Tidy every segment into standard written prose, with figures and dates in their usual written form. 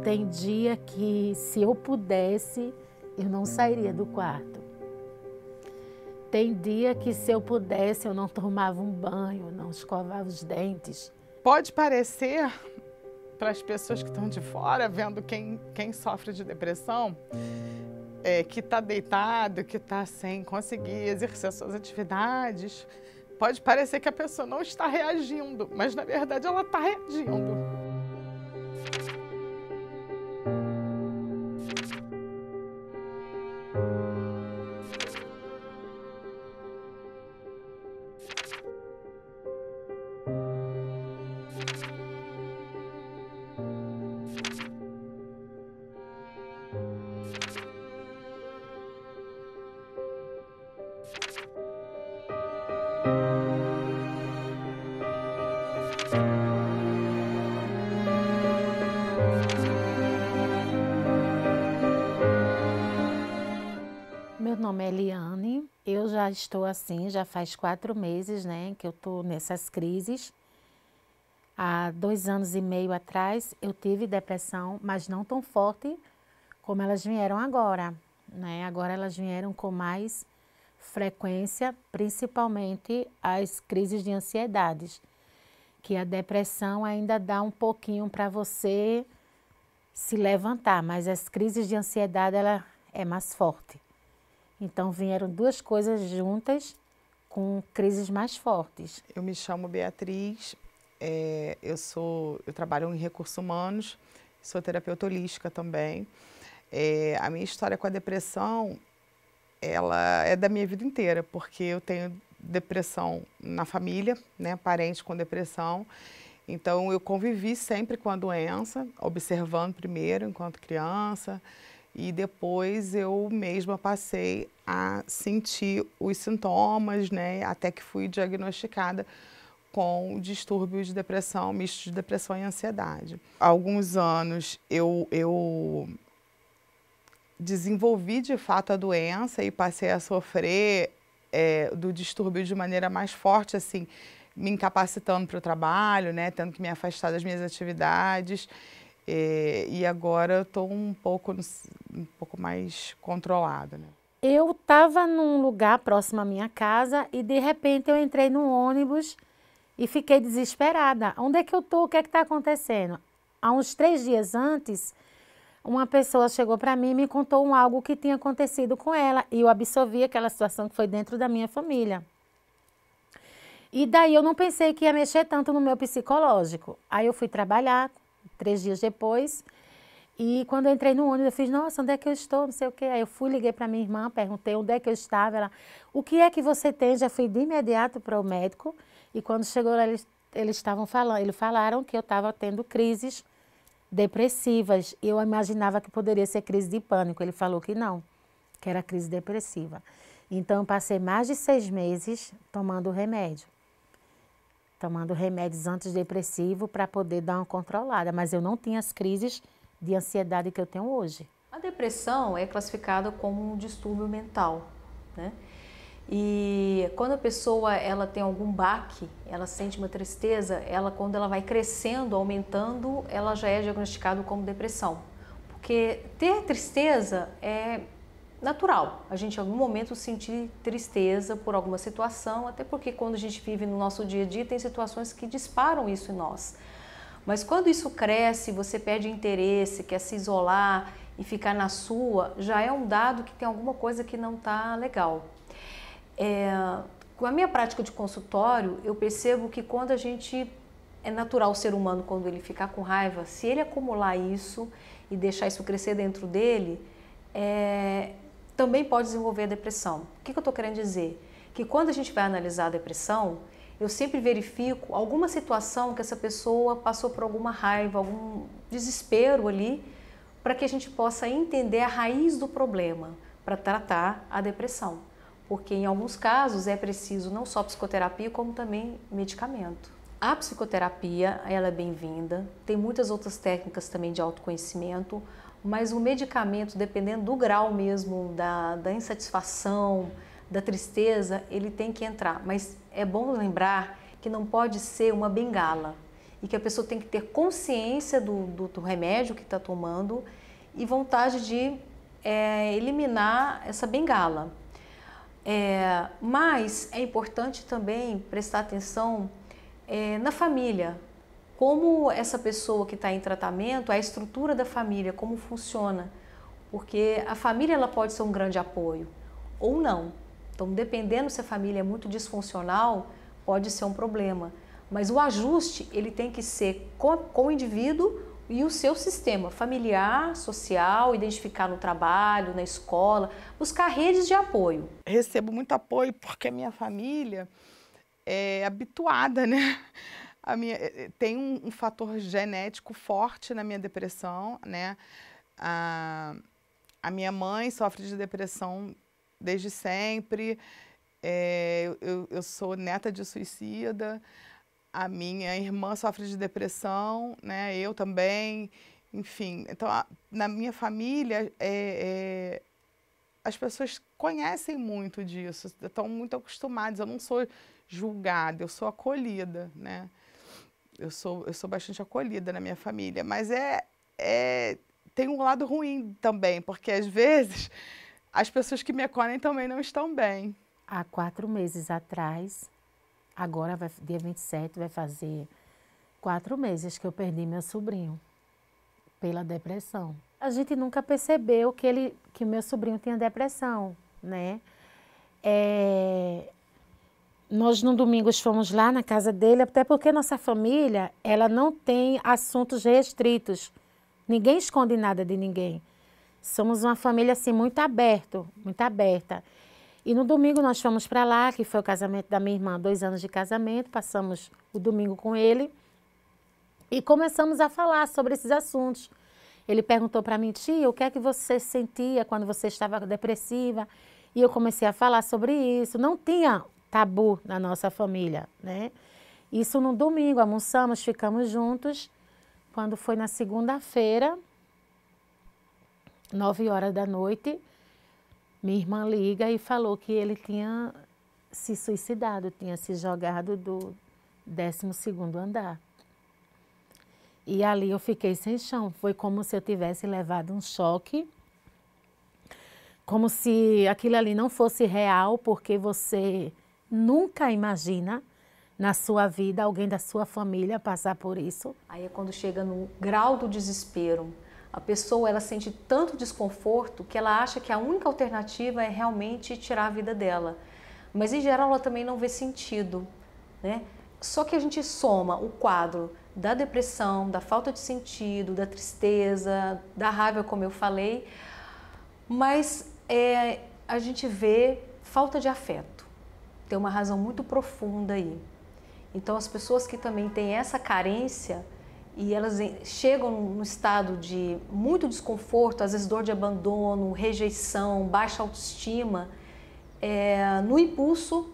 Tem dia que, se eu pudesse, eu não sairia do quarto. Tem dia que, se eu pudesse, eu não tomava um banho, não escovava os dentes. Pode parecer, para as pessoas que estão de fora, vendo quem sofre de depressão, que está deitado, que está sem conseguir exercer suas atividades, pode parecer que a pessoa não está reagindo, mas na verdade ela está reagindo. Meu nome é Eliane, eu já estou assim, já faz 4 meses, né, que eu estou nessas crises. Há 2 anos e meio atrás eu tive depressão, mas não tão forte como elas vieram agora, né? Agora elas vieram com mais frequência, principalmente as crises de ansiedades, que a depressão ainda dá um pouquinho para você se levantar, mas as crises de ansiedade ela é mais forte. Então vieram 2 coisas juntas com crises mais fortes. Eu me chamo Beatriz, eu trabalho em recursos humanos, sou terapeuta holística também. A minha história com a depressão, ela é da minha vida inteira, porque eu tenho depressão na família, né, parente com depressão. Então eu convivi sempre com a doença, observando primeiro enquanto criança, e depois eu mesma passei a sentir os sintomas, né, até que fui diagnosticada com distúrbio de depressão, misto de depressão e ansiedade. Há alguns anos eu desenvolvi de fato a doença e passei a sofrer do distúrbio de maneira mais forte, assim, me incapacitando para o trabalho, né, tendo que me afastar das minhas atividades. E agora eu estou um pouco mais controlada, né? Eu estava num lugar próximo à minha casa e de repente eu entrei num ônibus e fiquei desesperada. Onde é que eu estou? O que é que está acontecendo? Há uns 3 dias antes, uma pessoa chegou para mim e me contou algo que tinha acontecido com ela. E eu absorvi aquela situação que foi dentro da minha família. E daí eu não pensei que ia mexer tanto no meu psicológico. Aí eu fui trabalhar 3 dias depois. E quando eu entrei no ônibus, eu fiz, nossa, onde é que eu estou? Não sei o quê. Aí eu fui, liguei para minha irmã, perguntei onde é que eu estava. Ela, o que é que você tem? Já fui de imediato para o médico. E quando chegou lá, eles falaram que eu estava tendo crises depressivas. E eu imaginava que poderia ser crise de pânico. Ele falou que não, que era crise depressiva. Então, eu passei mais de 6 meses tomando remédio. Tomando remédios antidepressivos para poder dar uma controlada. Mas eu não tinha as crises de ansiedade que eu tenho hoje. A depressão é classificada como um distúrbio mental, né? E quando a pessoa ela tem algum baque, ela sente uma tristeza, quando ela vai crescendo, aumentando, ela já é diagnosticada como depressão. Porque ter tristeza é natural, a gente em algum momento sentir tristeza por alguma situação, até porque quando a gente vive no nosso dia a dia tem situações que disparam isso em nós. Mas quando isso cresce, você perde interesse, quer se isolar e ficar na sua, já é um dado que tem alguma coisa que não está legal. Com a minha prática de consultório, eu percebo que quando a gente, é natural o ser humano, quando ele ficar com raiva, se ele acumular isso e deixar isso crescer dentro dele, também pode desenvolver a depressão. O que eu estou querendo dizer? Que quando a gente vai analisar a depressão, eu sempre verifico alguma situação que essa pessoa passou por alguma raiva, algum desespero ali, para que a gente possa entender a raiz do problema, para tratar a depressão. Porque em alguns casos é preciso não só psicoterapia, como também medicamento. A psicoterapia, ela é bem-vinda, tem muitas outras técnicas também de autoconhecimento, mas o medicamento, dependendo do grau mesmo da insatisfação, da tristeza, ele tem que entrar. Mas é bom lembrar que não pode ser uma bengala. e que a pessoa tem que ter consciência do remédio que está tomando e vontade de eliminar essa bengala. Mas é importante também prestar atenção na família, como essa pessoa que está em tratamento, a estrutura da família, como funciona, porque a família ela pode ser um grande apoio ou não. Então, dependendo se a família é muito disfuncional, pode ser um problema. Mas o ajuste ele tem que ser com o indivíduo e o seu sistema familiar, social, identificar no trabalho, na escola, buscar redes de apoio. Recebo muito apoio porque a minha família é habituada, né? Tem um fator genético forte na minha depressão, né? A minha mãe sofre de depressão desde sempre, eu sou neta de suicida. A minha irmã sofre de depressão, né? Eu também, enfim. Então, na minha família, as pessoas conhecem muito disso, estão muito acostumadas. Eu não sou julgada, eu sou acolhida, né? Eu sou bastante acolhida na minha família, mas tem um lado ruim também, porque às vezes as pessoas que me acolhem também não estão bem. Há 4 meses atrás, agora, dia 27, vai fazer 4 meses que eu perdi meu sobrinho pela depressão. A gente nunca percebeu que meu sobrinho tinha depressão, né? Nós, no domingo, fomos lá na casa dele, até porque nossa família, ela não tem assuntos restritos. Ninguém esconde nada de ninguém. Somos uma família, assim, muito aberta. E no domingo nós fomos para lá, que foi o casamento da minha irmã, 2 anos de casamento, passamos o domingo com ele e começamos a falar sobre esses assuntos. Ele perguntou para mim: tia, o que é que você sentia quando você estava depressiva? E eu comecei a falar sobre isso. Não tinha tabu na nossa família, né? Isso no domingo, almoçamos, ficamos juntos. Quando foi na segunda-feira, 9h da noite, minha irmã liga e falou que ele tinha se suicidado, tinha se jogado do 12º andar. E ali eu fiquei sem chão. Foi como se eu tivesse levado um choque, como se aquilo ali não fosse real, porque você nunca imagina na sua vida alguém da sua família passar por isso. Aí é quando chega no grau do desespero. A pessoa ela sente tanto desconforto que ela acha que a única alternativa é realmente tirar a vida dela. Mas em geral ela também não vê sentido, né? Só que a gente soma o quadro da depressão, da falta de sentido, da tristeza, da raiva, como eu falei, mas a gente vê falta de afeto. Tem uma razão muito profunda aí. Então as pessoas que também têm essa carência e elas chegam no estado de muito desconforto, às vezes dor de abandono, rejeição, baixa autoestima, no impulso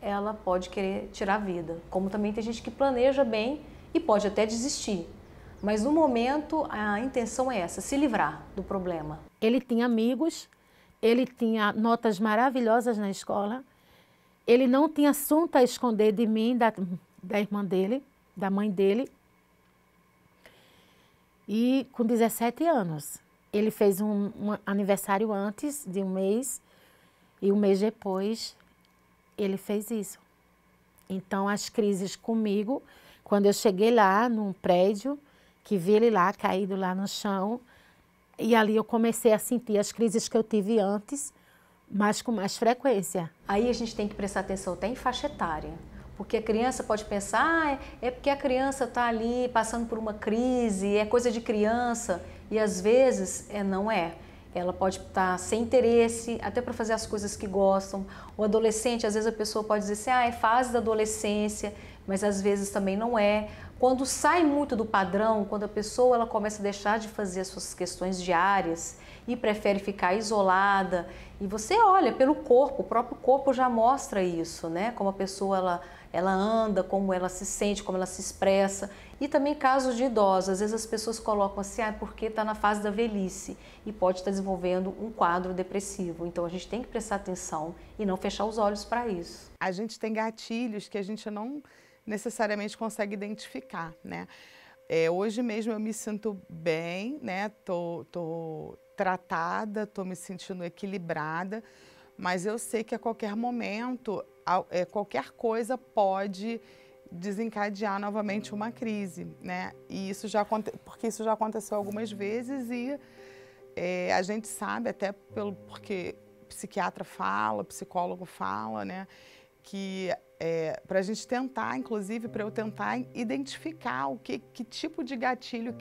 ela pode querer tirar a vida. Como também tem gente que planeja bem e pode até desistir. Mas no momento a intenção é essa, se livrar do problema. Ele tinha amigos, ele tinha notas maravilhosas na escola, ele não tinha assunto a esconder de mim, da irmã dele, da mãe dele. E com 17 anos, ele fez um aniversário antes de um mês e um mês depois ele fez isso. Então as crises comigo, quando eu cheguei lá num prédio, que vi ele lá caído lá no chão, e ali eu comecei a sentir as crises que eu tive antes, mas com mais frequência. Aí a gente tem que prestar atenção até em faixa etária. Porque a criança pode pensar, é porque a criança está ali passando por uma crise, é coisa de criança. E às vezes não é. Ela pode estar sem interesse, até para fazer as coisas que gostam. O adolescente, às vezes a pessoa pode dizer assim, é fase da adolescência, mas às vezes também não é. Quando sai muito do padrão, quando a pessoa ela começa a deixar de fazer as suas questões diárias e prefere ficar isolada, e você olha pelo corpo, o próprio corpo já mostra isso, né? Como a pessoa ela anda, como ela se sente, como ela se expressa. E também casos de idosos, às vezes as pessoas colocam assim, porque está na fase da velhice e pode estar desenvolvendo um quadro depressivo. Então a gente tem que prestar atenção e não fechar os olhos para isso. A gente tem gatilhos que a gente necessariamente consegue identificar, né? Hoje mesmo eu me sinto bem, né? Tô tratada, tô me sentindo equilibrada, mas eu sei que a qualquer momento, qualquer coisa pode desencadear novamente uma crise, né? E porque isso já aconteceu algumas vezes e a gente sabe, até porque o psiquiatra fala, o psicólogo fala, né? Que para a gente tentar, inclusive, para eu tentar identificar que tipo de gatilho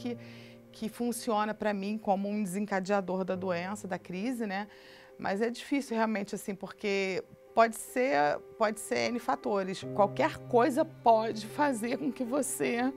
que funciona para mim como um desencadeador da doença, da crise, né? Mas é difícil realmente, assim, porque pode ser N fatores. Qualquer coisa pode fazer com que você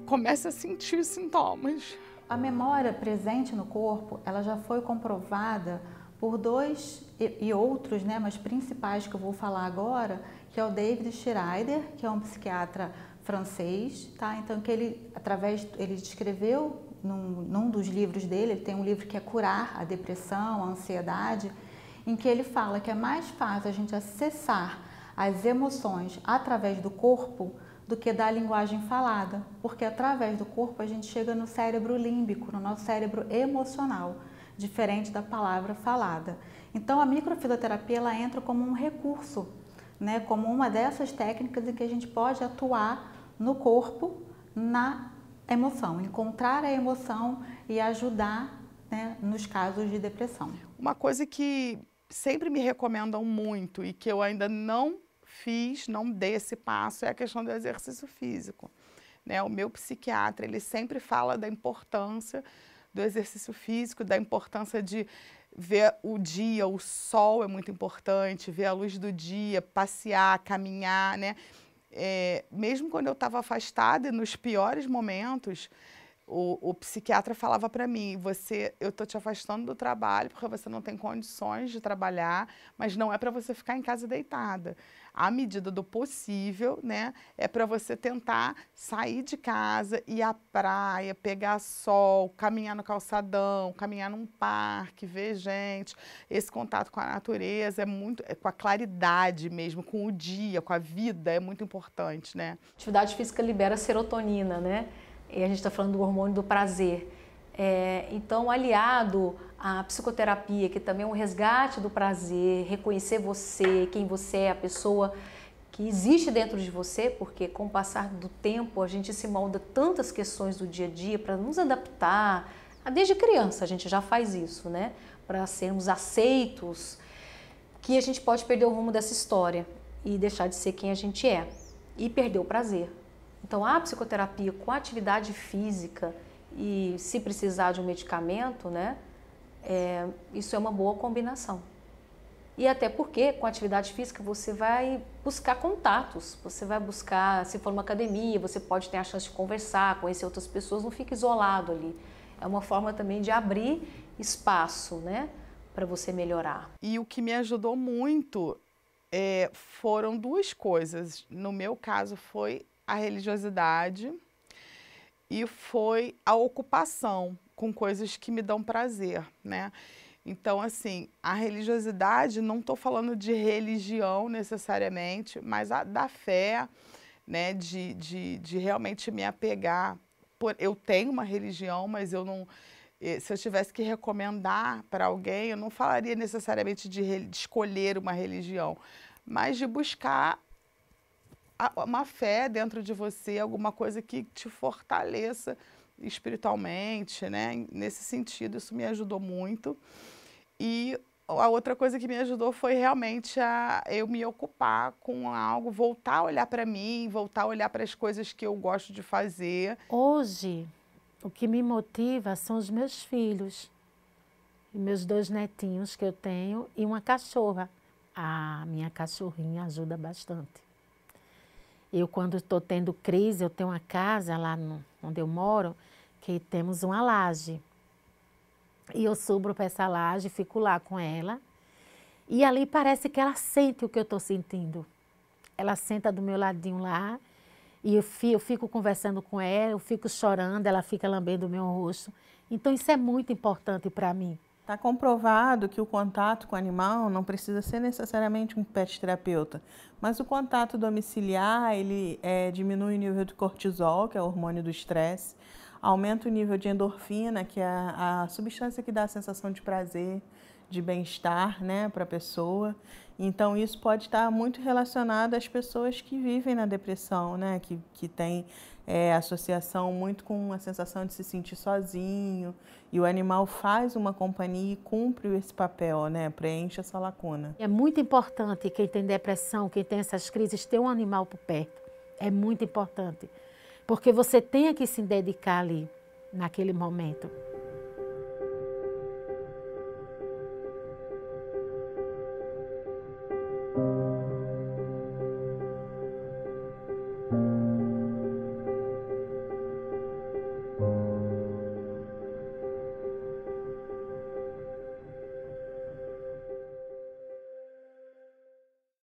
comece a sentir os sintomas. A memória presente no corpo, ela já foi comprovada por dois e outros, né, mas principais que eu vou falar agora, que é o David Schreider, que é um psiquiatra francês, tá? Então que ele descreveu num dos livros dele, ele tem um livro que é Curar a Depressão, a Ansiedade, em que ele fala que é mais fácil a gente acessar as emoções através do corpo do que da linguagem falada, porque através do corpo a gente chega no cérebro límbico, no nosso cérebro emocional, diferente da palavra falada. Então a microfisioterapia ela entra como um recurso, né, como uma dessas técnicas em que a gente pode atuar no corpo, na emoção, encontrar a emoção e ajudar, né, nos casos de depressão. Uma coisa que sempre me recomendam muito e que eu ainda não dei esse passo, é a questão do exercício físico, né? O meu psiquiatra, ele sempre fala da importância do exercício físico, da importância de ver o dia, o sol é muito importante, ver a luz do dia, passear, caminhar, né? Mesmo quando eu estava afastada e nos piores momentos, o psiquiatra falava para mim, eu estou te afastando do trabalho porque você não tem condições de trabalhar, mas não é para você ficar em casa deitada. À medida do possível, né, é para você tentar sair de casa, ir à praia, pegar sol, caminhar no calçadão, caminhar num parque, ver gente. Esse contato com a natureza com a claridade mesmo, com o dia, com a vida, é muito importante, né? Atividade física libera serotonina, né? E a gente está falando do hormônio do prazer. Então, aliado à psicoterapia, que também é um resgate do prazer, reconhecer você, quem você é, a pessoa que existe dentro de você, porque com o passar do tempo a gente se molda tantas questões do dia a dia para nos adaptar. Desde criança a gente já faz isso, né? Para sermos aceitos, que a gente pode perder o rumo dessa história e deixar de ser quem a gente é e perder o prazer. Então, a psicoterapia com atividade física e, se precisar de um medicamento, né, isso é uma boa combinação. E até porque, com atividade física, você vai buscar contatos, você vai buscar, se for uma academia, você pode ter a chance de conversar, conhecer outras pessoas, não fica isolado ali. É uma forma também de abrir espaço, né, para você melhorar. E o que me ajudou muito foram duas coisas. No meu caso, foi a religiosidade e foi a ocupação com coisas que me dão prazer, né? Então, assim, a religiosidade, não estou falando de religião necessariamente, mas da fé, né? De realmente me apegar. Eu tenho uma religião, mas eu não... Se eu tivesse que recomendar para alguém, eu não falaria necessariamente de escolher uma religião, mas de buscar uma fé dentro de você, alguma coisa que te fortaleça espiritualmente, né? Nesse sentido, isso me ajudou muito. E a outra coisa que me ajudou foi realmente eu me ocupar com algo, voltar a olhar para mim, voltar a olhar para as coisas que eu gosto de fazer. Hoje, o que me motiva são os meus filhos, e meus 2 netinhos que eu tenho e uma cachorra. A minha cachorrinha ajuda bastante. Eu, quando estou tendo crise, eu tenho uma casa lá onde eu moro, que temos uma laje. E eu subo para essa laje, fico lá com ela. E ali parece que ela sente o que eu estou sentindo. Ela senta do meu ladinho lá, e eu fico conversando com ela, eu fico chorando, ela fica lambendo o meu rosto. Então isso é muito importante para mim. Está comprovado que o contato com o animal não precisa ser necessariamente um pet terapeuta, mas o contato domiciliar, ele diminui o nível de cortisol, que é o hormônio do estresse, aumenta o nível de endorfina, que é a substância que dá a sensação de prazer, de bem-estar, né, para a pessoa. Então, isso pode estar muito relacionado às pessoas que vivem na depressão, né, que tem associação muito com a sensação de se sentir sozinho, e o animal faz uma companhia e cumpre esse papel, né, preenche essa lacuna. É muito importante quem tem depressão, quem tem essas crises, ter um animal por perto. É muito importante, porque você tem que se dedicar ali, naquele momento.